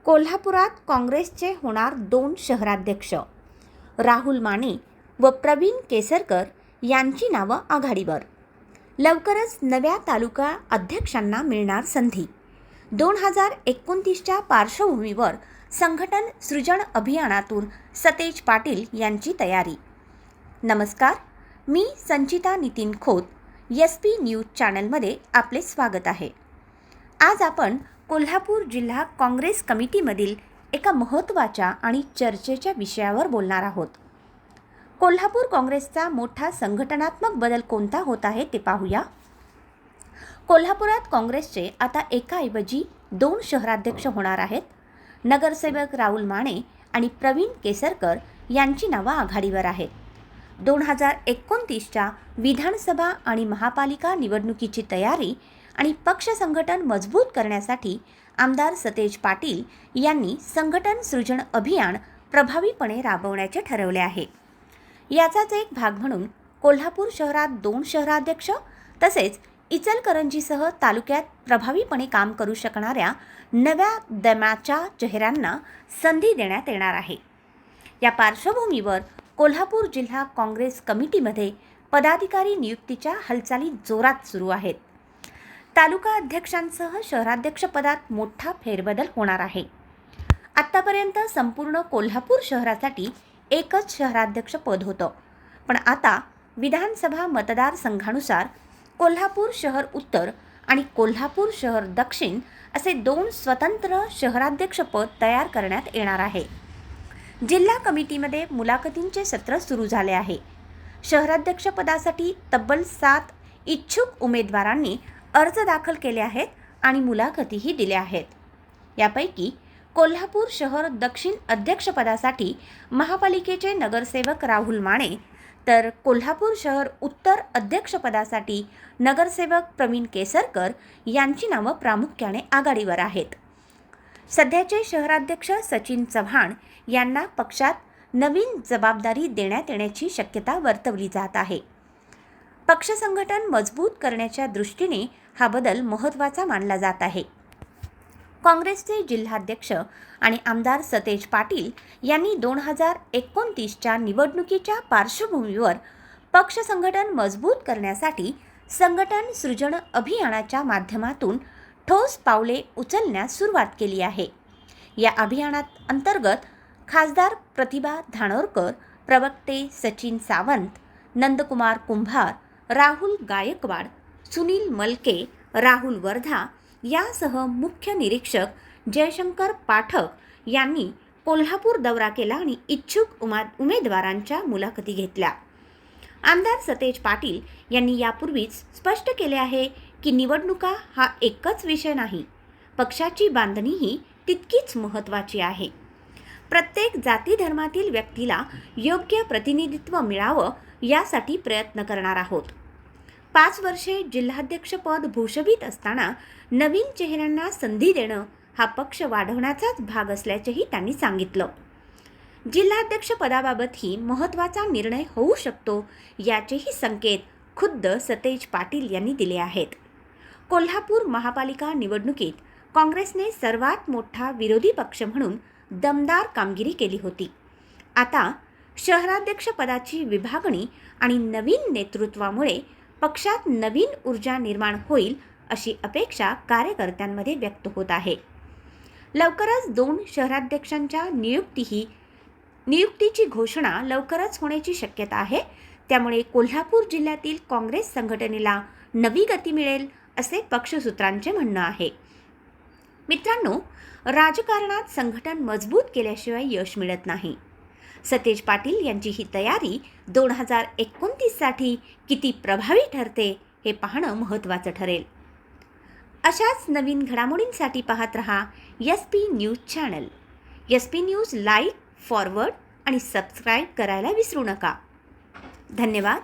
कोल्हापुरात काँग्रेसचे होणार 2 शहराध्यक्ष. राहुल माने व प्रवीण केसरकर यांची नावं आघाडीवर. लवकरच नव्या तालुका अध्यक्षांना मिळणार संधी. 2029च्या पार्श्वभूमीवर संघटन सृजन अभियानातून सतेज पाटील यांची तयारी. नमस्कार, मी संचिता नितीन खोत, SP न्यूज चॅनलमध्ये आपले स्वागत आहे. आज आपण कोल्हापूर जिल्हा काँग्रेस कमिटीमधील एका महत्त्वाच्या आणि चर्चेच्या विषयावर बोलणार आहोत. कोल्हापूर काँग्रेसचा मोठा संघटनात्मक बदल कोणता होत आहे ते पाहूया. कोल्हापुरात काँग्रेसचे आता एकाऐवजी 2 शहराध्यक्ष होणार आहेत. नगरसेवक राहुल माने आणि प्रवीण केसरकर यांची नावं आघाडीवर आहेत. 2029च्या विधानसभा आणि महापालिका निवडणुकीची तयारी आणि पक्ष संघटन मजबूत करण्यासाठी आमदार सतेज पाटील यांनी संघटन सृजन अभियान प्रभावीपणे राबवण्याचे ठरवले आहे. याचाच एक भाग म्हणून कोल्हापूर शहरात 2 शहराध्यक्ष तसेच इचलकरंजीसह तालुक्यात प्रभावीपणे काम करू शकणाऱ्या नव्या दमाच्या चेहऱ्यांना संधी देण्यात येणार आहे. या पार्श्वभूमीवर कोल्हापूर जिल्हा काँग्रेस कमिटीमध्ये पदाधिकारी नियुक्तीच्या हालचाली जोरात सुरू आहेत. तालुका अध्यक्षांसह शहराध्यक्षपदात मोठा फेरबदल होणार आहे. आत्तापर्यंत संपूर्ण कोल्हापूर शहरासाठी एकच शहराध्यक्ष पद होतं, पण आता विधानसभा मतदारसंघानुसार कोल्हापूर शहर उत्तर आणि कोल्हापूर शहर दक्षिण असे 2 स्वतंत्र शहराध्यक्षपद तयार करण्यात येणार आहे. जिल्हा कमिटीमध्ये मुलाखतींचे सत्र सुरू झाले आहे. शहराध्यक्षपदासाठी तब्बल 7 इच्छुक उमेदवारांनी अर्ज दाखल केले आहेत आणि मुलाखतीही दिल्या आहेत. यापैकी कोल्हापूर शहर दक्षिण अध्यक्षपदासाठी महापालिकेचे नगरसेवक राहुल माने तर कोल्हापूर शहर उत्तर अध्यक्षपदासाठी नगरसेवक प्रवीण केसरकर यांची नावं प्रामुख्याने आघाडीवर आहेत. सध्याचे शहराध्यक्ष सचिन चव्हाण यांना पक्षात नवीन जबाबदारी देण्यात येण्याची शक्यता वर्तवली जात आहे. पक्ष संघटन मजबूत करण्याच्या दृष्टीने हा बदल महत्त्वाचा मानला जात आहे. काँग्रेसचे जिल्हाध्यक्ष आणि आमदार सतेज पाटील यांनी 2029च्या निवडणुकीच्या पार्श्वभूमीवर पक्ष संघटन मजबूत करण्यासाठी संघटन सृजन अभियानाच्या माध्यमातून ठोस पावले उचलण्यास सुरुवात केली आहे. या अभियानात अंतर्गत खासदार प्रतिभा धानोरकर, प्रवक्ते सचिन सावंत, नंदकुमार कुंभार, राहुल गायकवाड, सुनील मलके, राहुल वर्धा यासह मुख्य निरीक्षक जयशंकर पाठक यांनी कोल्हापूर दौरा केला आणि इच्छुक उमेदवारांच्या मुलाखती घेतल्या. आमदार सतेज पाटील यांनी यापूर्वीच स्पष्ट केले आहे की निवडणुका हा एकच विषय नाही, पक्षाची बांधणीही तितकीच महत्त्वाची आहे. प्रत्येक जाती धर्मातील व्यक्तीला योग्य प्रतिनिधित्व मिळावं यासाठी प्रयत्न करणार आहोत. 5 वर्षे जिल्हाध्यक्षपद भूषवित असताना नवीन चेहऱ्यांना संधी देणं हा पक्ष वाढवण्याचाच भाग असल्याचेही त्यांनी सांगितलं. जिल्हाध्यक्षपदाबाबतही महत्त्वाचा निर्णय होऊ शकतो याचेही संकेत खुद्द सतेज पाटील यांनी दिले आहेत. कोल्हापूर महापालिका निवडणुकीत काँग्रेसने सर्वात मोठा विरोधी पक्ष म्हणून दमदार कामगिरी केली होती. आता शहराध्यक्षपदाची विभागणी आणि नवीन नेतृत्वामुळे पक्षात नवीन ऊर्जा निर्माण होईल अशी अपेक्षा कार्यकर्त्यांमध्ये व्यक्त होत आहे. लवकरच 2 शहराध्यक्षांच्या नियुक्तीची घोषणा लवकरच होण्याची शक्यता आहे. त्यामुळे कोल्हापूर जिल्ह्यातील काँग्रेस संघटनेला नवी गती मिळेल असे पक्षसूत्रांचे म्हणणं आहे. मित्रांनो, राजकारणात संघटन मजबूत केल्याशिवाय यश मिळत नाही. सतेज पाटील यांची ही तयारी 2029साठी किती प्रभावी ठरते हे पाहणं महत्त्वाचं ठरेल. अशाच नवीन घडामोडींसाठी पाहत रहा SP news channel. SP news like, forward आणि सबस्क्राईब करायला विसरू नका. धन्यवाद.